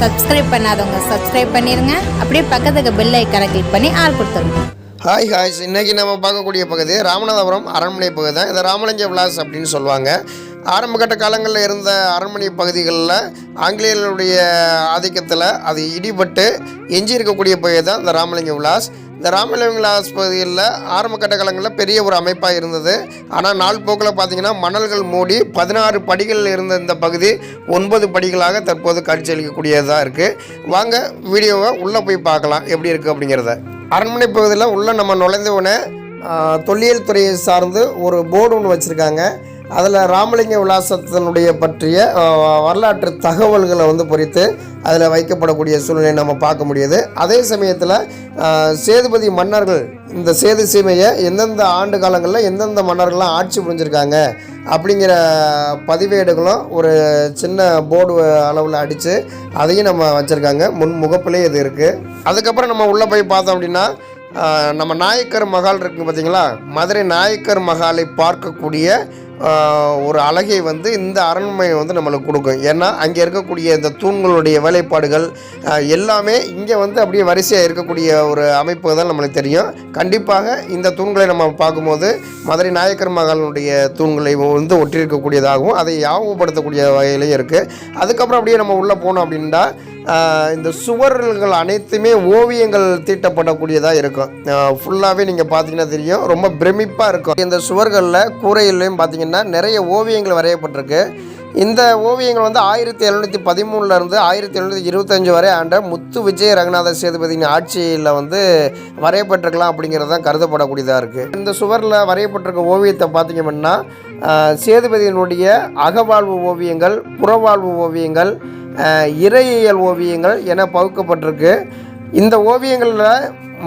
Subscribe பண்ணாதவங்க subscribe பண்ணிடுங்க. அப்படியே பக்கத்துக்கு பெல் ஐக்கானை கிளிக் பண்ணி ஆள் கொடுத்துருங்க. ஹாய் இன்றைக்கி நம்ம பார்க்கக்கூடிய பகுதி ராமநாதபுரம் அரண்மனை பகுதி தான். இதை ராமலிங்க விலாஸ் அப்படின்னு சொல்லுவாங்க. ஆரம்பகட்ட காலங்களில் இருந்த அரண்மனை பகுதிகளில் ஆங்கிலேயர்களுடைய ஆதிக்கத்தில் அது இடிபட்டு எஞ்சி இருக்கக்கூடிய பகுதி தான் இந்த ராமலிங்க விலாஸ். இந்த ராமலிங்க விலாஸ் பகுதியில் ஆரம்பகட்ட காலங்களில் பெரிய ஒரு அமைப்பாக இருந்தது. ஆனால் நாள் போக்கில் பார்த்திங்கன்னா மணல்கள் மூடி 16 படிகளில் இருந்த இந்த பகுதி 9 படிகளாக தற்போது காட்சியளிக்கக்கூடியதாக இருக்குது. வாங்க வீடியோவை உள்ளே போய் பார்க்கலாம் எப்படி இருக்குது அப்படிங்கிறத. அரண்மனை பகுதியில் உள்ள நம்ம நுழைந்தவுடனே தொல்லியல் துறையை சார்ந்து ஒரு போர்டு ஒன்று வச்சுருக்காங்க. அதில் ராமலிங்க விலாசத்தினுடைய பற்றிய வரலாற்று தகவல்களை பொறித்து அதில் வைக்கப்படக்கூடிய சூழ்நிலையை நம்ம பார்க்க முடியுது. அதே சமயத்தில் சேதுபதி மன்னர்கள் இந்த சேது சீமையை எந்தெந்த ஆண்டு காலங்களில் எந்தெந்த மன்னர்கள்லாம் ஆட்சி புரிஞ்சிருக்காங்க அப்படிங்கிற பதிவேடுகளும் ஒரு சின்ன போர்டு அளவில் அடித்து அதையும் நம்ம வச்சுருக்காங்க. முகப்பிலே இது இருக்குது. அதுக்கப்புறம் நம்ம உள்ளே போய் பார்த்தோம் அப்படின்னா நம்ம நாயக்கர் மகால் இருக்குது பார்த்திங்களா. மதுரை நாயக்கர் மகாலை பார்க்கக்கூடிய ஒரு அழகை இந்த அரண்மனை நம்மளுக்கு கொடுக்கும். ஏன்னா அங்கே இருக்கக்கூடிய இந்த தூண்களுடைய வேலைப்பாடுகள் எல்லாமே இங்கே அப்படியே வரிசையாக இருக்கக்கூடிய ஒரு அமைப்பு தான் நம்மளுக்கு தெரியும். கண்டிப்பாக இந்த தூண்களை நம்ம பார்க்கும்போது மதுரை நாயக்கர் மகாலினுடைய தூண்களை ஒட்டியிருக்கக்கூடியதாகவும் அதை ஞாபகப்படுத்தக்கூடிய வகையிலையும் இருக்குது. அதுக்கப்புறம் அப்படியே நம்ம உள்ளே போனோம் அப்படின்னா இந்த சுவர்கள் அனைத்துமே ஓவியங்கள் தீட்டப்படக்கூடியதாக இருக்கும். ஃபுல்லாகவே நீங்கள் பார்த்தீங்கன்னா தெரியும், ரொம்ப பிரமிப்பாக இருக்கும். இந்த சுவர்களில் கூரையிலையும் பார்த்தீங்கன்னா நிறைய ஓவியங்கள் வரையப்பட்டிருக்கு. இந்த ஓவியங்கள் 1713 1725 வரை ஆண்ட முத்து விஜய ரங்கநாத சேதுபதியின் ஆட்சியில் வரையப்பட்டிருக்கலாம் அப்படிங்கிறது தான் கருதப்படக்கூடியதாக இருக்குது. இந்த சுவரில் வரையப்பட்டிருக்க ஓவியத்தை பார்த்திங்க அப்படின்னா சேதுபதியினுடைய அகவாழ்வு ஓவியங்கள், புறவாழ்வு ஓவியங்கள், இறையியல் ஓவியங்கள் என பகுக்கப்பட்டிருக்கு. இந்த ஓவியங்களில்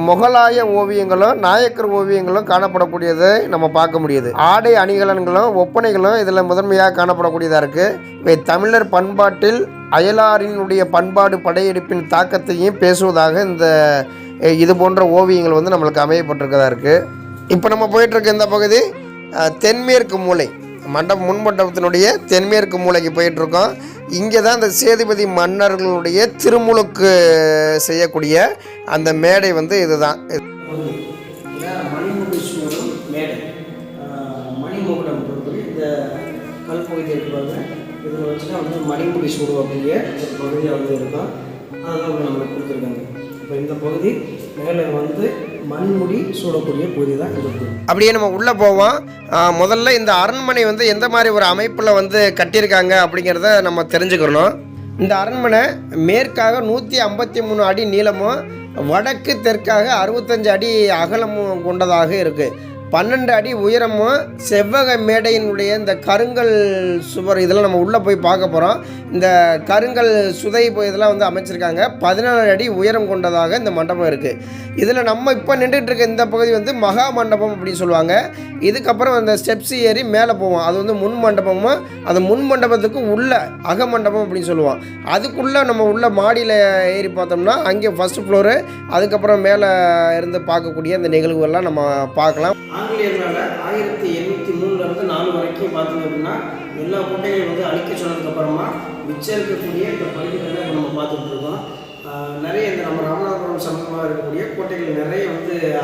முகலாய ஓவியங்களும் நாயக்கர் ஓவியங்களும் காணப்படக்கூடியதை நம்ம பார்க்க முடியுது. ஆடை அணிகலன்களும் ஒப்பனைகளும் இதில் முதன்மையாக காணப்படக்கூடியதாக இருக்குது. இவை தமிழர் பண்பாட்டில் அயலாரினுடைய பண்பாடு படையெடுப்பின் தாக்கத்தையும் பேசுவதாக இது போன்ற ஓவியங்கள் நம்மளுக்கு அமையப்பட்டிருக்கதா இருக்குது. இப்போ நம்ம போயிட்டுருக்க இந்த பகுதி தென்மேற்கு மூலை முன்மண்டபத்தினுடைய தென்மேற்கு மூலைக்கு போயிட்டுருக்கோம். இங்கே தான் இந்த சேதுபதி மன்னர்களுடைய திருமுழுக்கு செய்யக்கூடிய அந்த மேடை இதுதான். மணிமுகேஸ்வரம் மேடை மணிமுகடம் இந்த கல் பகுதி இருக்கிறாங்க. இதில் வச்சுன்னா மணிமுகேஸ்வரம் அப்படிங்கிற ஒரு பகுதியாக இருக்கும். அதெல்லாம் நம்மளுக்கு கொடுத்துருக்காங்க. இப்போ இந்த பகுதி மேலே மண்முடி சூடக்கூடிய பகுதி தான் இது. அப்படியே நம்ம உள்ளே போவோம். முதல்ல இந்த அரண்மனை எந்த மாதிரி ஒரு அமைப்பில் கட்டியிருக்காங்க அப்படிங்கிறத நம்ம தெரிஞ்சுக்கணும். இந்த அரண்மனை மேற்காக 153 அடி நீளமும் வடக்கு தெற்காக 65 அடி அகலமும் கொண்டதாக இருக்குது. 12 அடி உயரமும் செவ்வக மேடையினுடைய இந்த கருங்கல் சுவர் இதெல்லாம் நம்ம உள்ளே போய் பார்க்க போகிறோம். இந்த கருங்கல் சுதை இதெல்லாம் அமைச்சிருக்காங்க. 14 அடி உயரம் கொண்டதாக இந்த மண்டபம் இருக்குது. இதில் நம்ம இப்போ நின்றுட்டு இருக்க இந்த பகுதி மகா மண்டபம் அப்படின்னு சொல்லுவாங்க. இதுக்கப்புறம் அந்த ஸ்டெப்ஸ் ஏறி மேலே போவோம். அது முன் மண்டபமும் அந்த முன் மண்டபத்துக்கு உள்ள அக மண்டபம் அப்படின்னு சொல்லுவோம். அதுக்குள்ளே நம்ம உள்ள மாடியில் ஏறி பார்த்தோம்னா அங்கே ஃபஸ்ட் ஃப்ளோரு, அதுக்கப்புறம் மேலே இருந்து பார்க்கக்கூடிய அந்த நிகழ்வுகள்லாம் நம்ம பார்க்கலாம். ஆங்கிலேயர்களால் 1803 4 வரைக்கும் பார்த்தீங்க அப்படின்னா எல்லா கோட்டைகளையும் அழிக்க சொன்னதுக்கப்புறமா மிச்சம் இருக்கக்கூடிய இந்த பகுதிகளை நம்ம பார்த்துட்டு இருக்கோம். நிறைய இந்த நம்ம ராமநாதபுரம் சமூகமாக இருக்கக்கூடிய கோட்டைகள் நிறைய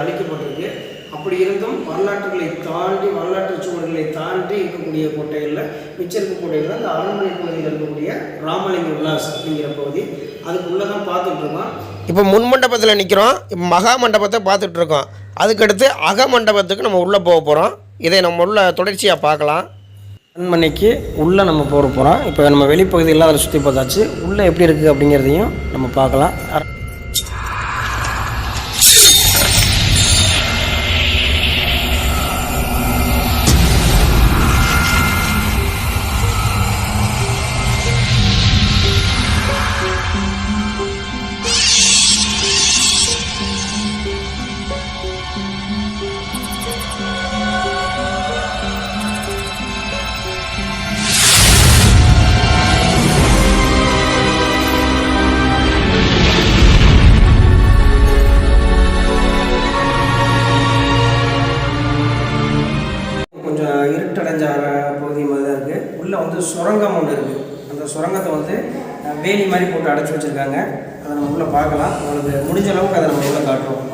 அழிக்கப்பட்டிருக்கு. அப்படி இருந்தும் வரலாற்றுகளை தாண்டி வரலாற்று சூழல்களை தாண்டி இருக்கக்கூடிய கோட்டைகளில் மிச்சம் இருக்க கோட்டைகள் தான் இந்த அரண்மனை பகுதியில் இருக்கக்கூடிய ராமலிங்க விலாஸ் அப்படிங்கிற பகுதி. அதுக்குள்ளே தான் பார்த்துட்ருக்கோம். இப்போ முன் மண்டபத்தில் நிற்கிறோம். இப்போ மகா மண்டபத்தை பார்த்துட்ருக்கோம். அதுக்கடுத்து அக மண்டபத்துக்கு நம்ம உள்ளே போக போகிறோம். இதை நம்ம உள்ள தொடர்ச்சியாக பார்க்கலாம். அரண்மனைக்கு உள்ளே நம்ம போகிறோம். இப்போ நம்ம வெளிப்பகுதியெல்லாம் அதில் சுற்றி பார்த்தாச்சு. உள்ளே எப்படி இருக்குது அப்படிங்கிறதையும் நம்ம பார்க்கலாம். இருட்டடைஞ்ச பகுதி மாதிரி தான் இருக்குது. உள்ளே சுரங்கம் ஒன்று இருக்குது. அந்த சுரங்கத்தை வேலி மாதிரி போட்டு அடைச்சி வச்சுருக்காங்க. அதை நம்ம உள்ளே பார்க்கலாம். உங்களுக்கு முடிஞ்ச அளவுக்கு அதை நம்ம உள்ளே காட்டுறோம்.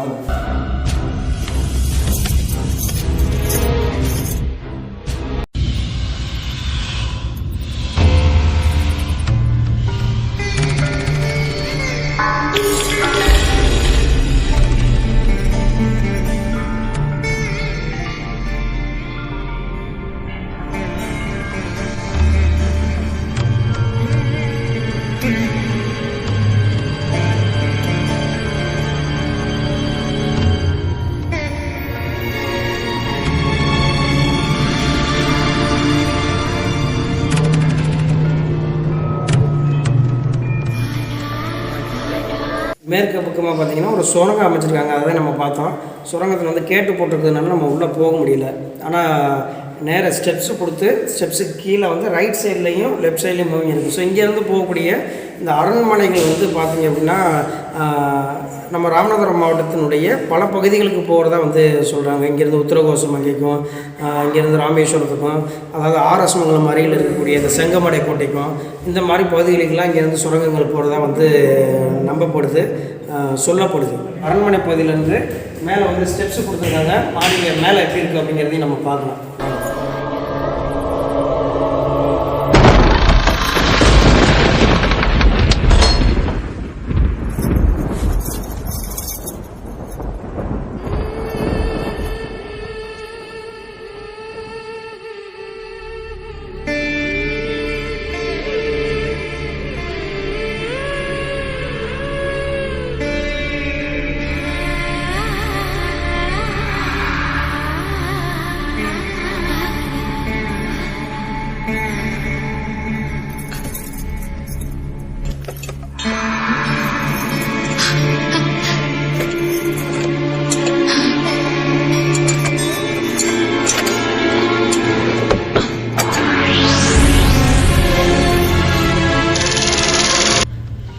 மேற்கு பக்கமாக பார்த்தீங்கன்னா ஒரு சுரங்கம் அமைச்சிருக்காங்க. அதை நம்ம பார்த்தோம். சுரங்கத்தில் வந்து கேட்டு போட்டிருக்கிறதுனால நம்ம உள்ளே போக முடியல. ஆனால் நேராக ஸ்டெப்ஸுக்கு கீழே வந்து ரைட் சைட்லேயும் லெஃப்ட் சைட்லேயும் மூவிங் இருக்குது. ஸோ இங்கேருந்து போகக்கூடிய இந்த அரண்மனைகள் வந்து பார்த்திங்க அப்படின்னா நம்ம ராமநாதபுரம் மாவட்டத்தினுடைய பல பகுதிகளுக்கு போகிறதா வந்து சொல்கிறாங்க. இங்கேருந்து உத்தரகோசம் அங்கேக்கும், இங்கேருந்து ராமேஸ்வரத்துக்கும், அதாவது ஆர்எஸ் மங்கலம் அருகில் இருக்கக்கூடிய இந்த செங்கமடை கோட்டைக்கும், இந்த மாதிரி பகுதிகளுக்கெல்லாம் இங்கேருந்து சுரங்கங்கள் போகிறதா வந்து நம்பப்படுது, சொல்லப்படுது. அரண்மனை பகுதியிலேருந்து மேலே வந்து ஸ்டெப்ஸ் கொடுத்துருக்காங்க. மாடியில் மேலே எப்படி இருக்குது அப்படிங்கிறதையும் நம்ம பார்க்கலாம்.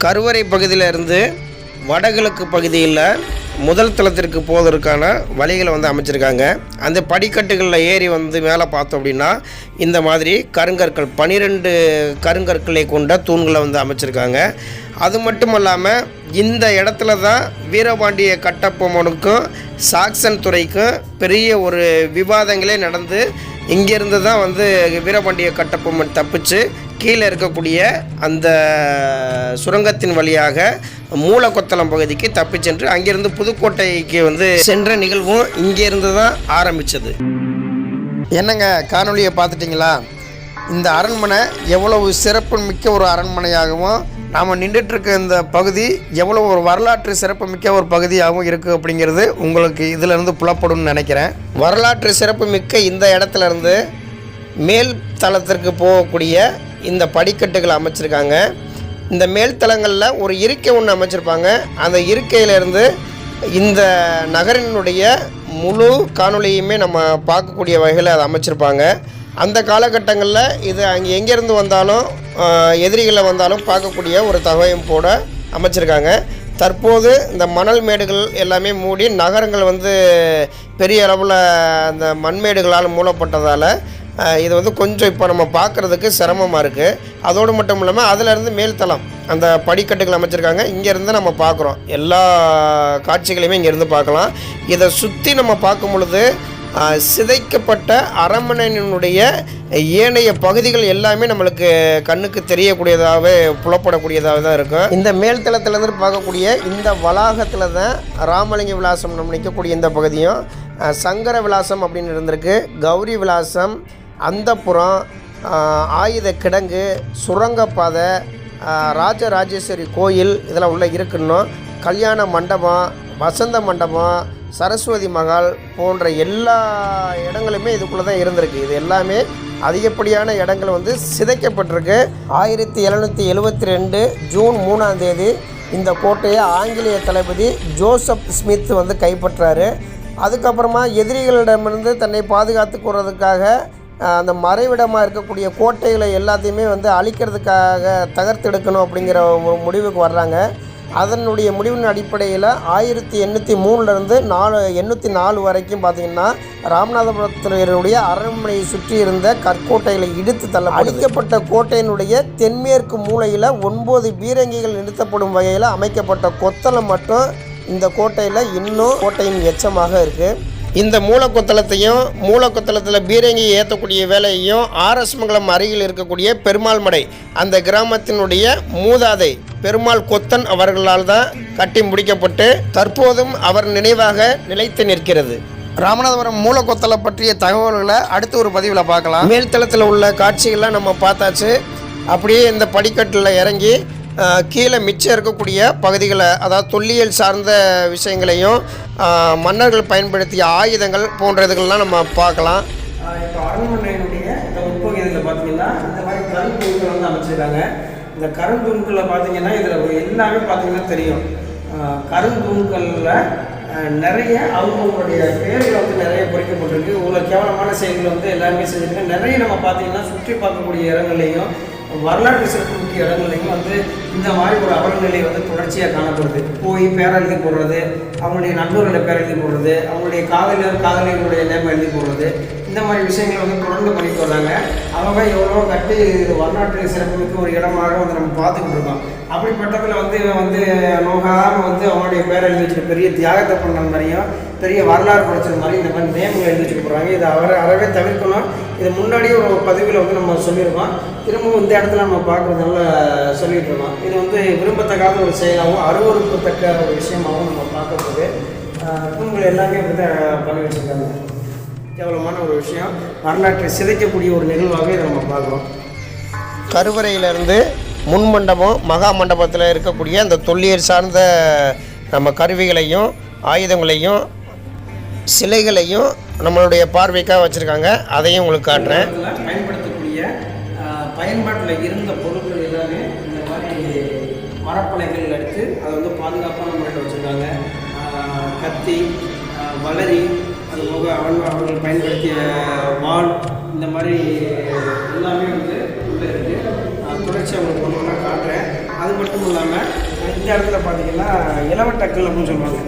கருவறை பகுதியிலிருந்து வடகிழக்கு பகுதியில் முதல் தளத்திற்கு போவதற்கான வழிகளை வந்து அமைச்சிருக்காங்க. அந்த படிக்கட்டுகளில் ஏறி வந்து மேலே பார்த்தோம் அப்படின்னா இந்த மாதிரி கருங்கற்கள் 12 கருங்கற்களை கொண்ட தூண்களை வந்து அமைச்சிருக்காங்க. அது மட்டும் இல்லாமல் இந்த இடத்துல தான் வீரபாண்டிய கட்டபொம்மனுக்கும் சாக்சன் துறைக்கும் பெரிய ஒரு விவாதங்களே நடந்து இங்கேருந்து தான் வந்து வீரபாண்டிய கட்டபொம்மன் தப்பிச்சு கீழே இருக்கக்கூடிய அந்த சுரங்கத்தின் வழியாக மூலக்கொத்தளம் பகுதிக்கு தப்பி சென்று அங்கிருந்து புதுக்கோட்டைக்கு வந்து சென்ற நிகழ்வும் இங்கேருந்து தான் ஆரம்பித்தது. என்னங்க, காணொலியை பார்த்துட்டிங்களா? இந்த அரண்மனை எவ்வளவு சிறப்பு மிக்க ஒரு அரண்மனையாகவும் நாம் நின்றுட்டுருக்க இந்த பகுதி எவ்வளோ ஒரு வரலாற்று சிறப்பு மிக்க ஒரு பகுதியாகவும் இருக்குது அப்படிங்கிறது உங்களுக்கு இதிலிருந்து புலப்படும்னு நினைக்கிறேன். வரலாற்று சிறப்பு மிக்க இந்த இடத்துலேருந்து மேல் தளத்திற்கு போகக்கூடிய இந்த படிக்கட்டுகள் அமைச்சிருக்காங்க. இந்த மேல்தளங்களில் ஒரு இருக்கை ஒன்று அமைச்சிருப்பாங்க. அந்த இருக்கையிலேருந்து இந்த நகரினுடைய முழு காணொலியுமே நம்ம பார்க்கக்கூடிய வகையில் அதை அமைச்சிருப்பாங்க. அந்த காலகட்டங்களில் இது அங்கே எங்கேருந்து வந்தாலும் எதிரிகளை வந்தாலும் பார்க்கக்கூடிய ஒரு தகவமைப்போடு அமைச்சிருக்காங்க. தற்போது இந்த மணல் மேடுகள் எல்லாமே மூடி நகரங்கள் வந்து பெரிய அளவில் அந்த மண்மேடுகளால் மூடப்பட்டதால் இது வந்து கொஞ்சம் இப்போ நம்ம பார்க்குறதுக்கு சிரமமாக இருக்குது. அதோடு மட்டும் இல்லாமல் அதிலேருந்து மேல்தளம் அந்த படிக்கட்டுகள் அமைச்சிருக்காங்க. இங்கேருந்து நம்ம பார்க்குறோம், எல்லா காட்சிகளையுமே இங்கேருந்து பார்க்கலாம். இதை சுற்றி நம்ம பார்க்கும் பொழுது சிதைக்கப்பட்ட அரண்மனையினுடைய ஏனைய பகுதிகள் எல்லாமே நம்மளுக்கு கண்ணுக்கு தெரியக்கூடியதாகவே புலப்படக்கூடியதாக தான் இருக்கும். இந்த மேல்தளத்திலேருந்து பார்க்கக்கூடிய இந்த வளாகத்தில் தான் ராமலிங்க விலாசம் நம்ம நிற்கக்கூடிய இந்த பகுதியும், சங்கர விலாசம் அப்படின்னு இருந்திருக்கு, கௌரி விலாசம், அந்தப்புறம், ஆயுத கிடங்கு, சுரங்கப்பாதை, ராஜராஜேஸ்வரி கோயில் இதெல்லாம் உள்ளே இருக்குன்னு, கல்யாண மண்டபம், வசந்த மண்டபம், சரஸ்வதி மகால் போன்ற எல்லா இடங்களுமே இதுக்குள்ளே தான் இருந்திருக்கு. இது எல்லாமே அதிகப்படியான இடங்கள் வந்து சிதைக்கப்பட்டிருக்கு. 1772 ஜூன் 3ஆம் தேதி இந்த கோட்டையை ஆங்கிலேய தளபதி ஜோசப் ஸ்மித் வந்து கைப்பற்றாரு. அதுக்கப்புறமா எதிரிகளிடமிருந்து தன்னை பாதுகாத்து கொள்வதற்காக அந்த மறைவிடமாக இருக்கக்கூடிய கோட்டைகளை எல்லாத்தையுமே வந்து அழிக்கிறதுக்காக தகர்த்தெடுக்கணும் அப்படிங்கிற ஒரு முடிவுக்கு வர்றாங்க. அதனுடைய முடிவின் அடிப்படையில் 1803 804 வரைக்கும் பார்த்திங்கன்னா ராமநாதபுரத்தினுடைய அரண்மனையை சுற்றி இருந்த கற்கோட்டைகளை இடித்து அடிக்கப்பட்ட கோட்டையினுடைய தென்மேற்கு மூலையில் 9 பீரங்கிகள் நிறுத்தப்படும் வகையில் அமைக்கப்பட்ட கொத்தளம் மட்டும் இந்த கோட்டையில் இன்னும் கோட்டையின் எச்சமாக இருக்குது. இந்த மூலக்கொத்தளத்தில் பீரங்கி ஏற்றக்கூடிய வேலையையும் ஆர்எஸ் மங்கலம் அருகில் இருக்கக்கூடிய பெருமாள் மடை அந்த கிராமத்தினுடைய மூதாதை பெருமாள் கொத்தன் அவர்களால் தான் கட்டி முடிக்கப்பட்டு தற்போதும் அவர் நினைவாக நிலைத்து நிற்கிறது. ராமநாதபுரம் மூலக்கொத்தளை பற்றிய தகவல்களை அடுத்த ஒரு பதிவில் பார்க்கலாம். மேல்தளத்தில் உள்ள காட்சிகள்லாம் நம்ம பார்த்தாச்சு. அப்படியே இந்த படிக்கட்டில் இறங்கி கீழே மிச்சம் இருக்கக்கூடிய பகுதிகளை, அதாவது தொல்லியல் சார்ந்த விஷயங்களையும் மன்னர்கள் பயன்படுத்திய ஆயுதங்கள் போன்றதுகள்லாம் நம்ம பார்க்கலாம். இப்போ அரண்மனையினுடைய இந்த உட்பகுதியில் பார்த்தீங்கன்னா இந்த மாதிரி கருந்தூண்கள் வந்து அமைச்சிருக்காங்க. இந்த கருந்தூண்களில் பார்த்தீங்கன்னா இதில் எல்லாமே பார்த்தீங்கன்னா தெரியும். கருந்தூண்களில் நிறைய அவங்களுடைய பேர்கள் வந்து நிறைய பொறிக்கப்பட்டிருக்கு. இவ்வளோ கேவலமான செயல்கள் வந்து எல்லாருமே செஞ்சுருக்காங்க. நிறைய நம்ம பார்த்தீங்கன்னா சுற்றி பார்க்கக்கூடிய இடங்கள்லையும் வரலாற்று சிறப்பு முக்கிய இடங்கள்லையும் வந்து இந்த மாதிரி ஒரு அவலநிலை வந்து தொடர்ச்சியாக காணப்படுது. போய் பேரெழுதி போடுறது, அவங்களுடைய நண்பர்களுடைய பேரெழுதி போடுறது, அவங்களுடைய காதலிகளுடைய நேம் எழுதி போடுறது, இந்த மாதிரி விஷயங்களை வந்து தொடர்ந்து பண்ணிட்டு வர்றாங்க. அவங்க எவ்வளோ கட்டி வரலாற்று சிறப்புமிக்க ஒரு இடமாக வந்து நம்ம பார்த்துக்கிட்டு இருக்கோம். அப்படிப்பட்டதில் வந்து நோகாமல் வந்து அவங்களுடைய பேர் எழுதி வச்சுட்டு பெரிய தியாகத்தை பண்ண மாதிரியும் பெரிய வரலாறு படைச்சது மாதிரி இந்த மாதிரி நேம்களை எழுதி வச்சுட்டு போகிறாங்க. இதை அறவே தவிர்க்கணும். இது முன்னாடியே ஒரு பதிவில் வந்து நம்ம சொல்லியிருக்கோம். திரும்பவும் இந்த இடத்துல நம்ம பார்க்குறதுனால சொல்லிகிட்டு இருக்கோம். இது வந்து விரும்பத்தக்காத ஒரு செயலாகவும் அருவறுப்பத்தக்க ஒரு விஷயமாகவும் நம்ம பார்க்கறது. தூண்கள் எல்லாமே அப்படி தான் பண்ணி வச்சுருக்காங்க. கேவலமான ஒரு விஷயம், வரலாற்றை சிதைக்கக்கூடிய ஒரு நிகழ்வாக இதை நம்ம பார்க்குறோம். கருவறையிலிருந்து முன்மண்டபம் மகா மண்டபத்தில் இருக்கக்கூடிய அந்த தொல்லியல் சார்ந்த நம்ம கருவிகளையும் ஆயுதங்களையும் சிலைகளையும் நம்மளுடைய பார்வைக்காக வச்சுருக்காங்க. அதையும் உங்களுக்கு காட்டுறேன். பயன்படுத்தக்கூடிய பயன்பாட்டில் இருந்த பொருட்கள் எல்லாமே இந்த மாதிரி மரப்பலைகள் எடுத்து அதை வந்து பாதுகாப்பான முறையில் வச்சுருக்காங்க. கத்தி, வளரி, அதுபோக அவர்கள் பயன்படுத்திய வாள், இந்த மாதிரி எல்லாமே வந்து உள்ளே இருக்குது. தொடர்ச்சி அவங்களுக்கு ஒன்று ஒன்றா காட்டுறேன். அது மட்டும் இல்லாமல் இந்த இடத்துல பார்த்தீங்கன்னா இளவட்டக்கல் அப்படின்னு சொல்லுவாங்க.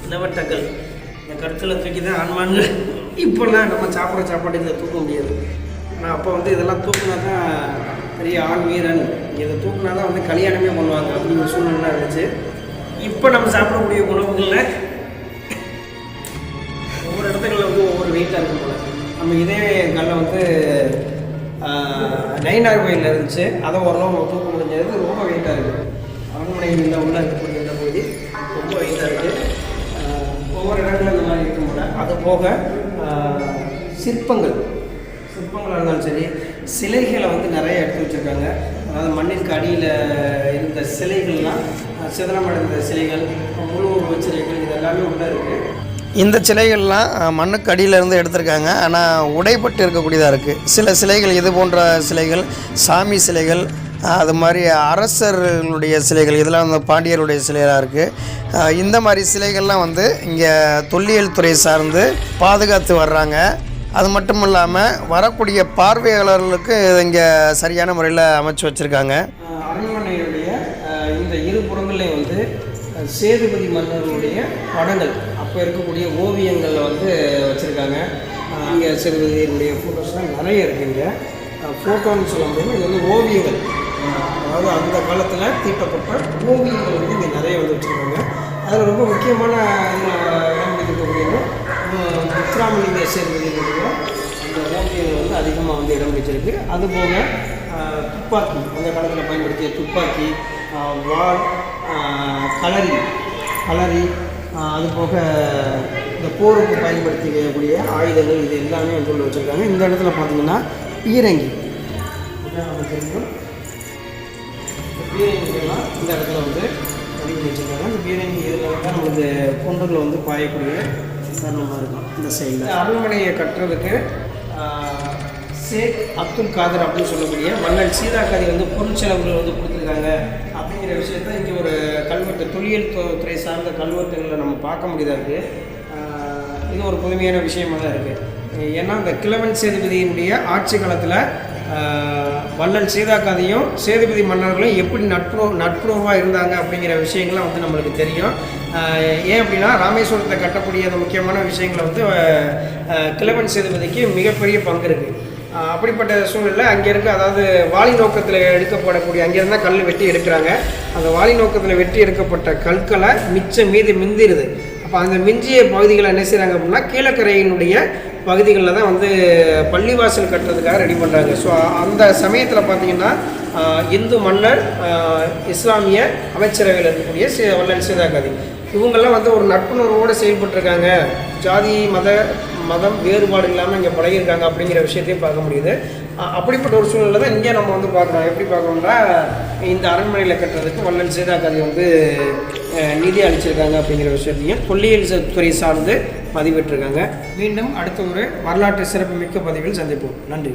இளவட்டக்கல் இந்த கற்களை தூக்கி தான் ஆன்மான்கள் இப்போல்லாம் நம்ம சாப்பிட்ற சாப்பாடு இதை தூக்க முடியாது. ஆனால் அப்போ வந்து இதெல்லாம் தூக்குனா தான் பெரிய ஆண் வீரன், இதை தூக்குனா தான் வந்து கல்யாணமே பண்ணுவாங்க அப்படிங்கிற சூழ்நிலை இருந்துச்சு. இப்போ நம்ம சாப்பிடக்கூடிய உணவுகளில் ஒவ்வொரு இடத்துகளில் வந்து ஒவ்வொரு வெயிட்டாக இருக்கும் போல. நம்ம இதே கல்லை வந்து நயினார் கோயிலில் இருந்துச்சு, அதை ஓரளவு தூக்க முடிஞ்சது. ரொம்ப வெயிட்டாக இருக்குது. அரண்மனையில் உள்ள இருக்கக்கூடிய இந்த பகுதி ரொம்ப வெயிட்டாக இருக்குது. ஒவ்வொரு இடங்களில் இந்த மாதிரி இருக்கும் போல. அது போக சிற்பங்களாக இருந்தாலும் சரி, சிலைகளை வந்து நிறைய எடுத்து வச்சுருக்காங்க. அதாவது மண்ணிற்கு அடியில் இருந்த சிலைகள்லாம் சிதறமடைந்த சிலைகள், முழு உருவ சிலைகள், இது எல்லாமே உள்ளே இருக்குது. இந்த சிலைகள்லாம் மண்ணுக்கு அடியிலேருந்து எடுத்திருக்காங்க. ஆனால் உடைப்பட்டு இருக்கக்கூடியதாக இருக்குது. சில சிலைகள் இது போன்ற சிலைகள் சாமி சிலைகள், அது மாதிரி அரசர்களுடைய சிலைகள், இதெல்லாம் வந்து பாண்டியருடைய சிலைகளாக இருக்குது. இந்த மாதிரி சிலைகள்லாம் வந்து இங்கே தொல்லியல் துறை சார்ந்து பாதுகாத்து வர்றாங்க. அது மட்டும் இல்லாமல் வரக்கூடிய பார்வையாளர்களுக்கு இங்கே சரியான முறையில் அமைச்சு வச்சுருக்காங்க. அரண்மனையுடைய இந்த இரு புறங்களையும் வந்து சேதுபதி மன்னர்களுடைய படங்கள், அப்போ இருக்கக்கூடிய ஓவியங்களில் வந்து வச்சுருக்காங்க. இங்கே சேதுபதியினுடைய ஃபோட்டோஸ்லாம் நிறைய இருக்குங்க. ஃபோட்டோன்னு சொல்ல முடியும், இது வந்து ஓவியங்கள். அதாவது அந்த காலத்தில் தீட்டப்பட்ட ஓவியங்கள் வந்து இங்கே நிறைய வந்து வச்சுருக்காங்க. அதில் ரொம்ப முக்கியமான இடம் இருக்கக்கூடியது முத்துராமலிங்க சேதுபதியினுடைய அந்த ஓவியங்கள் வந்து அதிகமாக வந்து இடம் பிடிச்சிருக்கு. அதுபோக துப்பாக்கி, அந்த காலத்தில் பயன்படுத்திய துப்பாக்கி, வாள், களரி, அதுபோக இந்த போருக்கு பயன்படுத்திக்கக்கூடிய ஆயுதங்கள், இது எல்லாமே வந்து உள்ள வச்சுருக்காங்க. இந்த இடத்துல பார்த்திங்கன்னா பீரங்கி, தெரியும், பீரங்கிகள்லாம் இந்த இடத்துல வந்து அடுக்கி வச்சுருக்காங்க. இந்த பீரங்கி இதில் வந்து நம்மளுக்கு குண்டுகளை வந்து பாயக்கூடிய காரணமாக இருக்கும். இந்த சைடில் அரண்மனையை கட்டுறதுக்கு ஷேக் அப்துல் காதர் அப்படின்னு சொல்லக்கூடிய மன்னர் சீதாக்காரி வந்து பொருட்செலவுகள் வந்து கொடுத்துருக்காங்க அப்படிங்கிற விஷயத்த இங்கே ஒரு கல்வெட்டு, தொல்லியல் துறை சார்ந்த கல்வெட்டுகளில் நம்ம பார்க்க முடியதாக இருக்குது. இது ஒரு புதுமையான விஷயமாக தான் இருக்குது. ஏன்னா இந்த கிழவன் சேதுபதியினுடைய ஆட்சி காலத்தில் வள்ளல் சீதாக்காதியும் சேதுபதி மன்னர்களும் எப்படி நட்புறவாக இருந்தாங்க அப்படிங்கிற விஷயங்கள்லாம் வந்து நம்மளுக்கு தெரியும். ஏன் அப்படின்னா ராமேஸ்வரத்தை கட்டக்கூடிய அந்த முக்கியமான விஷயங்களை வந்து கிழவன் சேதுபதிக்கு மிகப்பெரிய பங்கு இருக்குது. அப்படிப்பட்ட சூழ்நிலை அங்கே இருக்க, அதாவது வாலி நோக்கத்தில் எடுக்கப்படக்கூடிய, அங்கேருந்து தான் கல் வெட்டி எடுக்கிறாங்க. அந்த வாலி நோக்கத்தில் வெட்டி எடுக்கப்பட்ட கற்களை மிந்திருது. அப்போ அந்த மிஞ்சிய பகுதிகளை என்ன செய்கிறாங்க அப்படின்னா கீழக்கரையினுடைய பகுதிகளில் தான் வந்து பள்ளிவாசல் கட்டுறதுக்காக ரெடி பண்ணுறாங்க. ஸோ அந்த சமயத்தில் பார்த்திங்கன்னா இந்து மன்னர், இஸ்லாமிய அமைச்சரவையில் இருக்கக்கூடிய வள்ளல் சீதாக்காதி இவங்கெல்லாம் வந்து ஒரு நட்புணர்வோடு செயல்பட்டுருக்காங்க. ஜாதி மதம் வேறுபாடு இல்லாமல் இங்கே பழகியிருக்காங்க அப்படிங்கிற விஷயத்தையும் பார்க்க முடியுது. அப்படிப்பட்ட ஒரு சூழ்நிலை தான் இங்கே நம்ம வந்து பார்க்குறோம். எப்படி பார்க்கணும்னா இந்த அரண்மனையில் கட்டுறதுக்கு வள்ளல் சீதாக்காதி வந்து நிதி அளிச்சிருக்காங்க அப்படிங்கிற விஷயத்தையும் தொல்லியல் துறை சார்ந்து பதிவிட்டிருக்காங்க. மீண்டும் அடுத்த ஒரு வரலாற்று சிறப்புமிக்க பதிவில் சந்திப்போம். நன்றி.